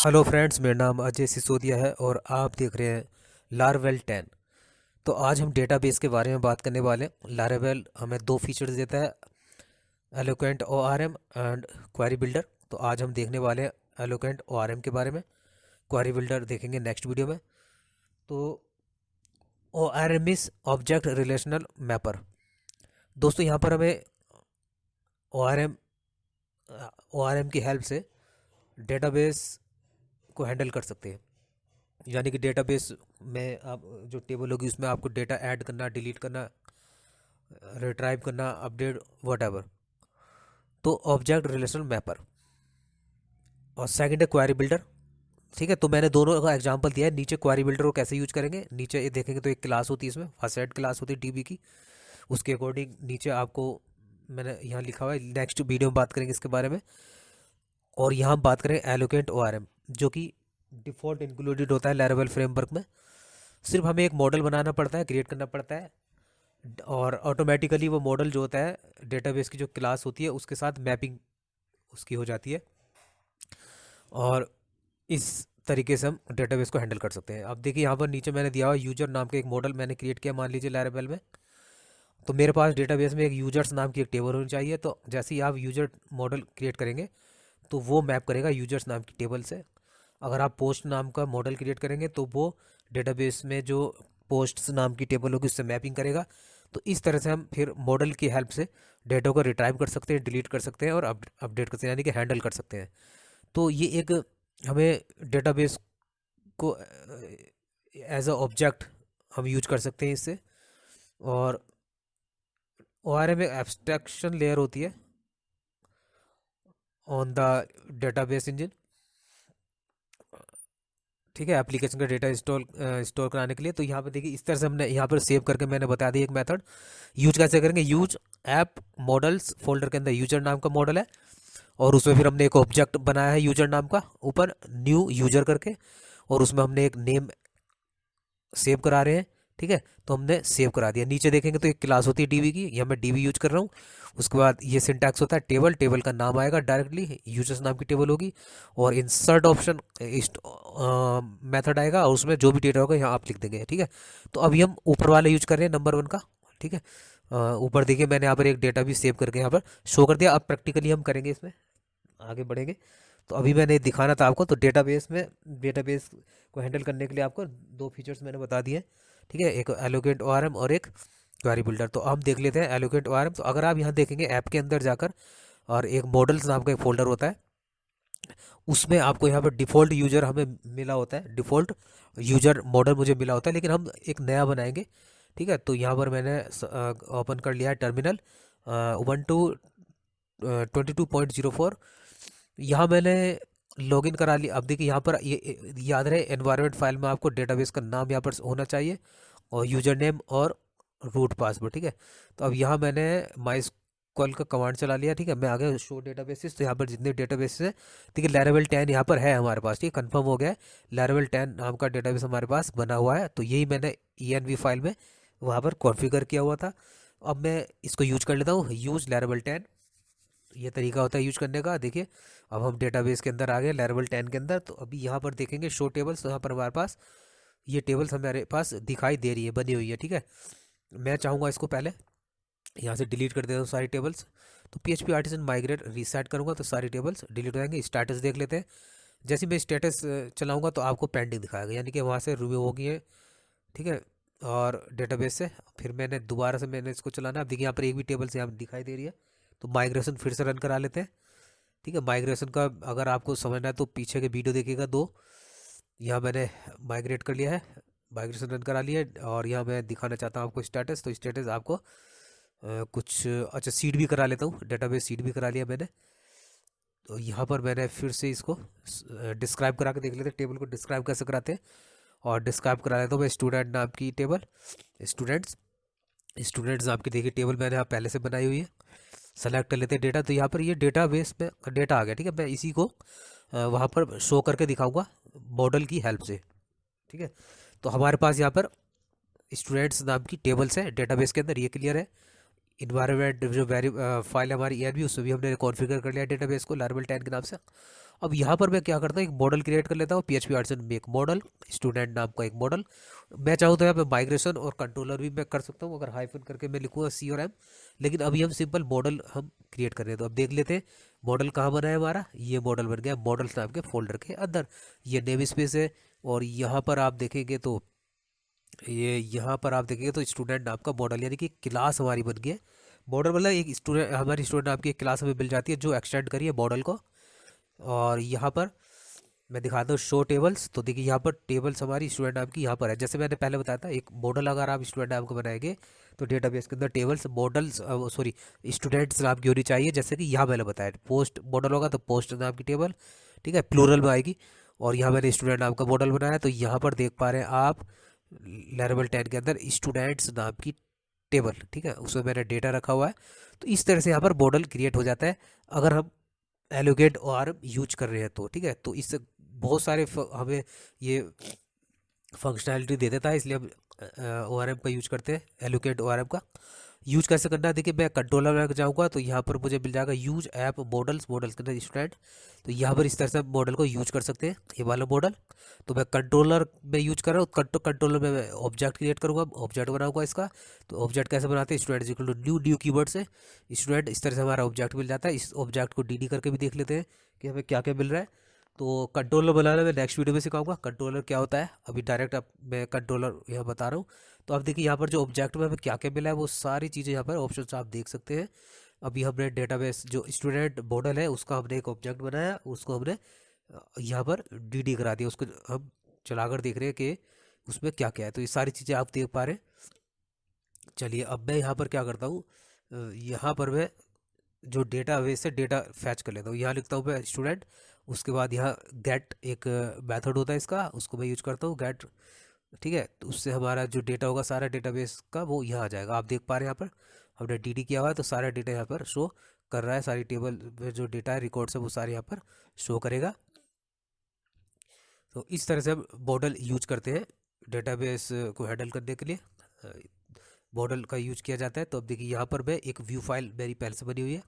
Hello friends, मेरा नाम अजय सिसोदिया है और आप देख रहे हैं लारवेल 10। तो आज हम डेटाबेस के बारे में बात करने वाले हैं। लारवेल हमें दो फीचर्स देता है, eloquent ORM and query builder. तो आज हम देखने वाले हैं एलोक्वेंट ORM के बारे में, क्वेरी बिल्डर देखेंगे नेक्स्ट वीडियो में। तो ORM is object relational mapper. दोस्तों यहाँ पर हमें ORM ORM की हेल्प से डेटाबेस को हैंडल कर सकते हैं। यानी कि डेटाबेस में आप जो टेबल होगी उसमें आपको डेटा ऐड करना, डिलीट करना, रिट्राइव करना, अपडेट, वट। तो ऑब्जेक्ट रिलेशनल मैपर। और सेकंड है क्वेरी बिल्डर। ठीक है, तो मैंने दोनों का एग्जांपल दिया है। नीचे क्वेरी बिल्डर को कैसे यूज करेंगे, नीचे ये देखेंगे तो एक क्लास होती है, इसमें फर्स्ट क्लास होती है डीबी की। उसके अकॉर्डिंग नीचे आपको मैंने यहाँ लिखा हुआ है, नेक्स्ट वीडियो में बात करेंगे इसके बारे में। और यहाँ हम बात करें एलोकेंट ORM, जो कि डिफ़ॉल्ट इंक्लूडेड होता है लैरावेल फ्रेमवर्क में। सिर्फ हमें एक मॉडल बनाना पड़ता है, क्रिएट करना पड़ता है, और ऑटोमेटिकली वो मॉडल जो होता है डेटाबेस की जो क्लास होती है उसके साथ मैपिंग उसकी हो जाती है। और इस तरीके से हम डेटाबेस को हैंडल कर सकते हैं। अब देखिए यहाँ पर नीचे मैंने दिया हुआ यूजर नाम का एक मॉडल मैंने क्रिएट किया, मान लीजिए लैरावेल में। तो मेरे पास डेटाबेस में एक यूजर्स नाम की एक टेबल होनी चाहिए। तो जैसे ही आप यूजर मॉडल क्रिएट करेंगे तो वो मैप करेगा यूजर्स नाम की टेबल से। अगर आप पोस्ट नाम का मॉडल क्रिएट करेंगे तो वो डेटाबेस में जो पोस्ट्स नाम की टेबल होगी उससे मैपिंग करेगा। तो इस तरह से हम फिर मॉडल की हेल्प से डेटा को रिट्राइव कर सकते हैं, डिलीट कर सकते हैं और अपडेट कर सकते हैं, यानी कि हैंडल कर सकते हैं। तो ये एक हमें डेटाबेस को एज अ ऑब्जेक्ट हम यूज कर सकते हैं इससे। और ORM में एब्स्ट्रैक्शन लेयर होती है ऑन द डेटाबेस इंजन। ठीक है, एप्लीकेशन का डेटा स्टोर कराने के लिए। तो यहाँ पे देखिए इस तरह से हमने यहाँ पर सेव करके मैंने बता दी एक मेथड। यूज कैसे करेंगे, यूज ऐप मॉडल्स फोल्डर के अंदर यूजर नाम का मॉडल है, और उसमें फिर हमने एक ऑब्जेक्ट बनाया है यूजर नाम का ऊपर न्यू यूजर करके, और उसमें हमने एक नेम सेव करा रहे हैं। ठीक है, तो हमने सेव करा दिया। नीचे देखेंगे तो एक क्लास होती है डीबी की, यहाँ मैं डीबी यूज कर रहा हूँ। उसके बाद ये सिंटैक्स होता है टेबल, टेबल का नाम आएगा डायरेक्टली, यूजर्स नाम की टेबल होगी, और इंसर्ट ऑप्शन मेथड आएगा, और उसमें जो भी डेटा होगा यहाँ आप लिख देंगे। ठीक है, तो अभी हम ऊपर वाले यूज कर रहे हैं नंबर 1 का। ठीक है, ऊपर देखिए मैंने यहाँ पर एक डेटा भी सेव करके यहाँ पर शो कर दिया। अब प्रैक्टिकली हम करेंगे, इसमें आगे बढ़ेंगे। तो अभी मैंने दिखाना था आपको, तो डेटाबेस में डेटाबेस को हैंडल करने के लिए आपको दो फीचर्स मैंने बता दिए। ठीक है, एक एलोकेंट ORM और एक क्वेरी बिल्डर। तो हम देख लेते हैं एलोकेंट ORM। तो अगर आप यहाँ देखेंगे ऐप के अंदर जाकर, और एक मॉडल्स नाम का एक फोल्डर होता है, उसमें आपको यहाँ पर डिफ़ॉल्ट यूजर हमें मिला होता है, डिफ़ॉल्ट यूजर मॉडल मुझे मिला होता है, लेकिन हम एक नया बनाएंगे। ठीक है, तो यहाँ पर मैंने ओपन कर लिया है टर्मिनल, Ubuntu 22.04। यहाँ मैंने लॉगिन करा लिया। अब देखिए यहाँ पर ये याद रहे, एनवायरनमेंट फाइल में आपको डेटाबेस का नाम यहाँ पर होना चाहिए, और यूजर नेम और रूट पासवर्ड। ठीक है, तो अब यहाँ मैंने माई स्क्वल का कमांड चला लिया। ठीक है, मैं आ गया शो डेटाबेसेस। तो यहाँ पर जितने डेटाबेसेस हैं, ठीक है, लैरावेल 10 यहाँ पर है हमारे पास। ठीक है, कंफर्म हो गया है, लैरावेल 10 नाम का डेटाबेस हमारे पास बना हुआ है। तो यही मैंने ENV फाइल में वहाँ पर कॉन्फ़िगर किया हुआ था। अब मैं इसको यूज कर लेता हूँ, यूज लैरावेल 10। ये तरीका होता है यूज करने का। देखिए अब हम डेटाबेस के अंदर आ गए, लैरावेल 10 के अंदर। तो अभी यहाँ पर देखेंगे शो टेबल्स, तो यहाँ पर हमारे पास ये टेबल्स हमारे पास दिखाई दे रही है, बनी हुई है। ठीक है, मैं चाहूँगा इसको पहले यहाँ से डिलीट कर देता हूँ सारी टेबल्स। तो PHP आर्टिसन माइग्रेट रीसेट करूँगा तो सारी टेबल्स डिलीट हो जाएंगे। स्टेटस देख लेते हैं। जैसे मैं स्टेटस चलाऊँगा तो आपको पेंडिंग दिखाएगा, यानी कि वहाँ से रिव्यू हो गई है। ठीक है, और डेटाबेस से फिर मैंने दोबारा से मैंने इसको चलाना है। अब देखिए यहाँ पर एक भी टेबल्स यहाँ दिखाई दे रही है। तो माइग्रेशन फिर से रन करा लेते हैं। ठीक है, माइग्रेशन का अगर आपको समझना है तो पीछे के वीडियो देखिएगा दो। यहाँ मैंने माइग्रेट कर लिया है, माइग्रेशन रन करा लिया है, और यहाँ मैं दिखाना चाहता हूँ आपको स्टेटस। तो स्टेटस आपको कुछ अच्छा सीड भी करा लेता हूँ, डेटाबेस सीड भी करा लिया मैंने। तो यहाँ पर मैंने फिर से इसको डिस्क्राइब करा के देख लेते हैं, टेबल को डिस्क्राइब कैसे कराते हैं। और डिस्क्राइब करा लेता हूँ मैं स्टूडेंट नाम की टेबल, स्टूडेंट्स। स्टूडेंट्स नाम की देखिए टेबल मैंने यहाँ पहले से बनाई हुई है। सेलेक्ट कर लेते हैं डेटा। तो यहाँ पर ये डेटाबेस में डेटा आ गया। ठीक है, मैं इसी को वहाँ पर शो करके दिखाऊंगा मॉडल की हेल्प से। ठीक है, तो हमारे पास यहाँ पर स्टूडेंट्स नाम की टेबल्स है डेटाबेस के अंदर, ये क्लियर है। इन्वायरमेंट जो वेरी फाइल हमारी ENV उसमें भी हमने कॉन्फ़िगर कर लिया डेटाबेस को लारावेल 10 के नाम से। अब यहाँ पर मैं क्या करता हूँ, एक मॉडल क्रिएट कर लेता हूँ PHP आर्टिसन में, एक मॉडल स्टूडेंट नाम का एक मॉडल। मैं चाहूँ तो यहाँ पे माइग्रेशन और कंट्रोलर भी मैं कर सकता हूँ, अगर हाइफन करके मैं लिखूँगा C और M। लेकिन अभी हम सिंपल मॉडल हम क्रिएट कर रहे हैं, तो अब देख लेते हैं मॉडल कहाँ बना है हमारा। ये मॉडल बन गया मॉडल्स नाम के फोल्डर के अंदर, ये नेम स्पेस है। और यहाँ पर आप देखेंगे तो ये यहाँ पर आप देखेंगे तो स्टूडेंट नाम का मॉडल यानी कि क्लास हमारी बन गई है। मॉडल मतलब एक स्टूडेंट, हमारी स्टूडेंट नाम की एक क्लास हमें मिल जाती है जो एक्सटेंड करिए मॉडल को। और यहाँ पर मैं दिखाता हूँ शो टेबल्स। तो देखिए यहाँ पर टेबल्स हमारी स्टूडेंट नाम की यहाँ पर है। जैसे मैंने पहले बताया था, एक मॉडल अगर आप स्टूडेंट नाम को बनाएंगे तो डेटाबेस के अंदर टेबल्स मॉडल्स सॉरी स्टूडेंट्स नाम की होनी चाहिए। जैसे कि यहाँ मैंने बताया पोस्ट मॉडल होगा तो पोस्ट नाम की टेबल, ठीक है, प्लूरल में आएगी। और यहाँ मैंने स्टूडेंट नाम का मॉडल बनाया, तो यहाँ पर देख पा रहे हैं आप लेवल 10 के अंदर स्टूडेंट्स नाम की टेबल, ठीक है, उसमें मैंने डेटा रखा हुआ है। तो इस तरह से यहाँ पर मॉडल क्रिएट हो जाता है अगर हम एलोकेट और यूज कर रहे हैं तो, ठीक है। तो इससे बहुत सारे हमें ये फंक्शनैलिटी दे देता है, इसलिए हम ORM का यूज करते हैं। एलोकेट ORM का यूज कैसे करना है, देखिए मैं कंट्रोलर में जाऊँगा तो यहाँ पर मुझे मिल जाएगा यूज ऐप मॉडल्स, मॉडल्स के अंदर स्टूडेंट। तो यहाँ पर इस तरह से मॉडल को यूज कर सकते हैं, ये वाला मॉडल। तो मैं कंट्रोलर में यूज कर रहा हूँ, कंट्रोलर में मैं ऑब्जेक्ट क्रिएट करूँगा, ऑब्जेक्ट बनाऊंगा इसका। तो ऑब्जेक्ट कैसे बनाते हैं, student equal to new, new keyword से स्टूडेंट, इस तरह से हमारा ऑब्जेक्ट मिल जाता है। इस ऑब्जेक्ट को DD करके भी देख लेते हैं कि हमें क्या क्या मिल रहा है। तो कंट्रोलर बनाना मैं नेक्स्ट वीडियो में सिखाऊंगा कंट्रोलर क्या होता है। अभी डायरेक्ट अब मैं कंट्रोलर यहाँ बता रहा हूँ। तो आप देखिए यहाँ पर जो ऑब्जेक्ट में हमें क्या क्या मिला है वो सारी चीज़ें यहाँ पर ऑप्शन आप देख सकते हैं। अभी हमने डेटाबेस जो स्टूडेंट मॉडल है उसका हमने एक ऑब्जेक्ट बनाया, उसको हमने यहाँ पर DD करा दिया, उसको हम चलाकर देख रहे हैं कि उसमें क्या क्या है। तो ये सारी चीज़ें आप देख पा रहे हैं। चलिए अब मैं यहाँ पर क्या करता हूँ, यहाँ पर मैं जो डेटा बेस से डेटा फैच कर लेता हूँ। यहाँ लिखता हूँ मैं स्टूडेंट, उसके बाद यहाँ गेट एक मेथड होता है इसका, उसको मैं यूज करता हूँ गेट, ठीक है। तो उससे हमारा जो डेटा होगा सारा डेटाबेस का वो यहाँ आ जाएगा। आप देख पा रहे हैं यहाँ पर हमने DD किया हुआ है, तो सारा डेटा यहाँ पर शो कर रहा है। सारी टेबल में जो डेटा है रिकॉर्ड्स है वो सारे यहाँ पर शो करेगा। तो इस तरह से हम मॉडल यूज करते हैं डेटाबेस को हैंडल करने के लिए, मॉडल का यूज किया जाता है। तो अब देखिए यहाँ पर मैं एक व्यू फाइल मेरी पहले से बनी हुई है,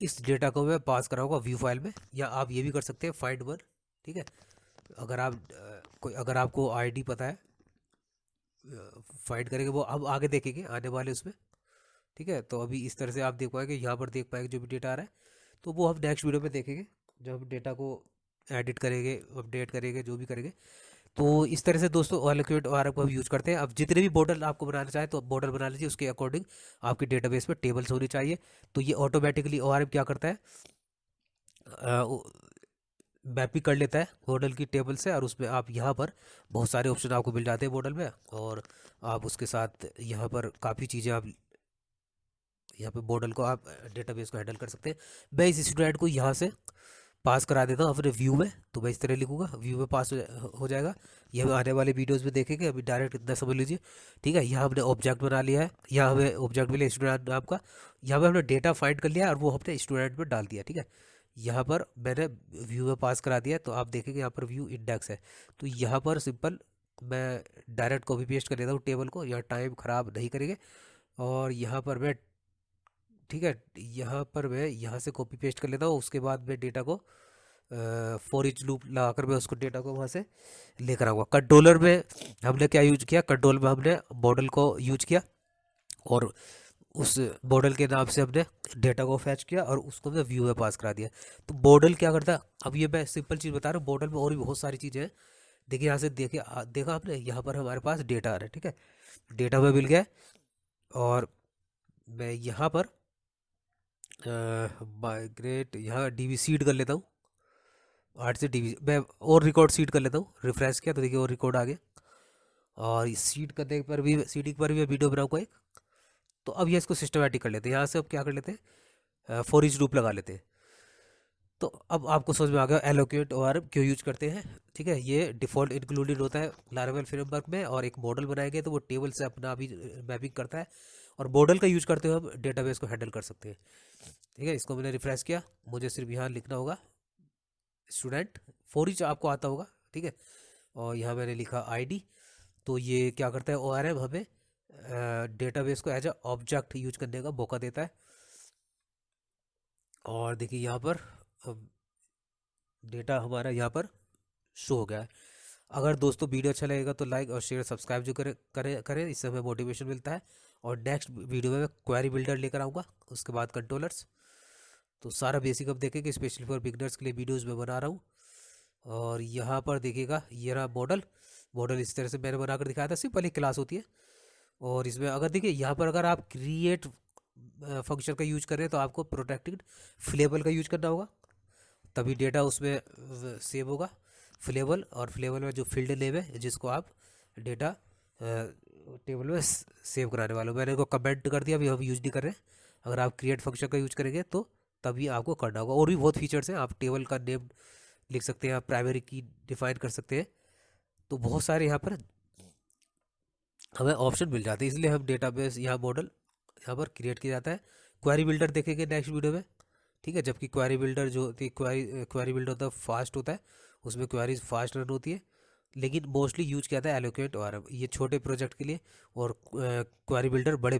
इस डेटा को मैं पास कराऊंगा व्यू फाइल में। या आप ये भी कर सकते हैं फाइंड वन, ठीक है। अगर आप कोई अगर आपको ID पता है फाइंड करेंगे वो अब आगे देखेंगे आने वाले उसमें, ठीक है। तो अभी इस तरह से आप देख पाएंगे, यहाँ पर देख पाएंगे जो भी डेटा आ रहा है, तो वो हम नेक्स्ट वीडियो में देखेंगे जब हम डेटा को एडिट करेंगे, अपडेट करेंगे, जो भी करेंगे। तो इस तरह से दोस्तों एलोकेट ORM को हम यूज करते हैं। अब जितने भी मॉडल आपको बनाना चाहे तो मॉडल बना लीजिए, उसके अकॉर्डिंग आपकी डेटाबेस में टेबल्स होनी चाहिए। तो ये ऑटोमेटिकली ORM क्या करता है, मैपिंग कर लेता है मॉडल की टेबल से, और उसमें आप यहाँ पर बहुत सारे ऑप्शन आपको मिल जाते हैं मॉडल में। और आप उसके साथ यहाँ पर काफ़ी चीज़ें आप यहाँ पे मॉडल को आप डेटाबेस को हैंडल कर सकते हैं। मैं इस स्टूडेंट को यहाँ से पास करा देता हूँ अपने व्यू में। तो मैं इस तरह लिखूंगा व्यू में पास हो जाएगा। ये हम आने वाले वीडियोस में देखेंगे, अभी डायरेक्ट इतना समझ लीजिए, ठीक है। यहाँ हमने ऑब्जेक्ट बना लिया है, यहाँ हमें ऑब्जेक्ट मिले स्टूडेंट नाम का, यहाँ पे हमने डेटा फाइंड कर लिया और वो हमने स्टूडेंट में डाल दिया, ठीक है। यहाँ पर मैंने व्यू में पास करा दिया, तो आप देखेंगे यहाँ पर व्यू इंडेक्स है। तो यहाँ पर सिंपल मैं डायरेक्ट कॉपी पेस्ट कर लेता हूँ टेबल को, यहाँ टाइम ख़राब नहीं करेंगे। और यहाँ पर मैं, ठीक है, यहाँ पर मैं यहाँ से कॉपी पेस्ट कर लेता हूँ। उसके बाद मैं डेटा को फॉर ईच लूप लगाकर मैं उसको डेटा को वहाँ से लेकर आऊँगा। कंट्रोलर में हमने क्या यूज किया, कंट्रोल में हमने मॉडल को यूज किया और उस मॉडल के नाम से हमने डेटा को फैच किया और उसको हमने व्यू में पास करा दिया। तो मॉडल क्या करता है, अब ये मैं सिंपल चीज़ बता रहा हूँ, मॉडल में और भी बहुत सारी चीज़ें हैं। देखिए यहाँ से देखिए देखा आपने, यहाँ पर हमारे पास डेटा आ रहा है, ठीक है, डेटा में मिल गया है। और मैं यहाँ पर माइग्रेट यहाँ DB सीड कर लेता हूँ, 8 से DB मैं और रिकॉर्ड सीड कर लेता हूँ। रिफ्रेश किया तो देखिए और रिकॉर्ड आ गया। और इस सीड करने पर भी, सीडिंग पर भी मैं वीडियो बनाऊँगा एक। तो अब ये इसको सिस्टमेटिक कर लेते हैं, यहाँ से अब क्या कर लेते हैं, फॉर ईच लूप लगा लेते हैं। तो अब आपको समझ में आ गया एलोकेट ORM क्यों यूज करते हैं, ठीक है। ये डिफ़ॉल्ट इंक्लूडेड होता है लारावेल फ्रेमवर्क में, और एक मॉडल बनाएंगे तो वो टेबल से अपना अभी मैपिंग करता है। और मॉडल का यूज करते हुए हम डेटाबेस को हैंडल कर सकते हैं, ठीक है। इसको मैंने रिफ्रेश किया, मुझे सिर्फ यहाँ लिखना होगा स्टूडेंट, फॉर ईच आपको आता होगा, ठीक है। और यहाँ मैंने लिखा ID। तो ये क्या करता है ORM हमें डेटाबेस को एज अ ऑब्जेक्ट यूज करने का मौका देता है। और देखिए यहाँ पर डेटा हमारा यहाँ पर शो हो गया है। अगर दोस्तों वीडियो अच्छा लगेगा तो लाइक और शेयर सब्सक्राइब जो करें, इससे हमें मोटिवेशन मिलता है। और नेक्स्ट वीडियो में मैं क्वेरी बिल्डर लेकर आऊँगा, उसके बाद कंट्रोलर्स। तो सारा बेसिक अब देखेंगे, स्पेशली फॉर बिगनर्स के लिए वीडियोज़ में बना रहा हूँ। और यहाँ पर देखिएगा ये रहा मॉडल इस तरह से मैंने बनाकर दिखाया था, सिंपल ही क्लास होती है। और इसमें अगर देखिए यहाँ पर अगर आप क्रिएट फंक्शन का यूज करें तो आपको प्रोटेक्टेड फ्लेबल का यूज करना होगा, तभी डेटा उसमें सेव होगा। फ्लेबल, और फ्लेबल में जो फील्ड नेम है जिसको आप डेटा टेबल में सेव कराने वाले हो, मैंने इनको कमेंट कर दिया, अभी हम यूज नहीं कर रहे हैं। अगर आप क्रिएट फंक्शन का यूज करेंगे तो तभी आपको करना होगा। और भी बहुत फीचर्स हैं, आप टेबल का नेम लिख सकते हैं, आप प्राइमरी की डिफाइन कर सकते हैं। तो बहुत सारे यहाँ पर हमें ऑप्शन मिल जाते हैं, इसलिए हम डेटाबेस यहाँ मॉडल यहाँ पर क्रिएट किया जाता है। क्वेरी बिल्डर देखेंगे नेक्स्ट वीडियो में, ठीक है। जबकि क्वेरी बिल्डर जो होती है, क्वेरी बिल्डर होता है फास्ट होता है, उसमें क्वेरीज फास्ट रन होती है। लेकिन मोस्टली यूज किया जाता है एलोकेट और ये छोटे प्रोजेक्ट के लिए, और क्वेरी बिल्डर बड़े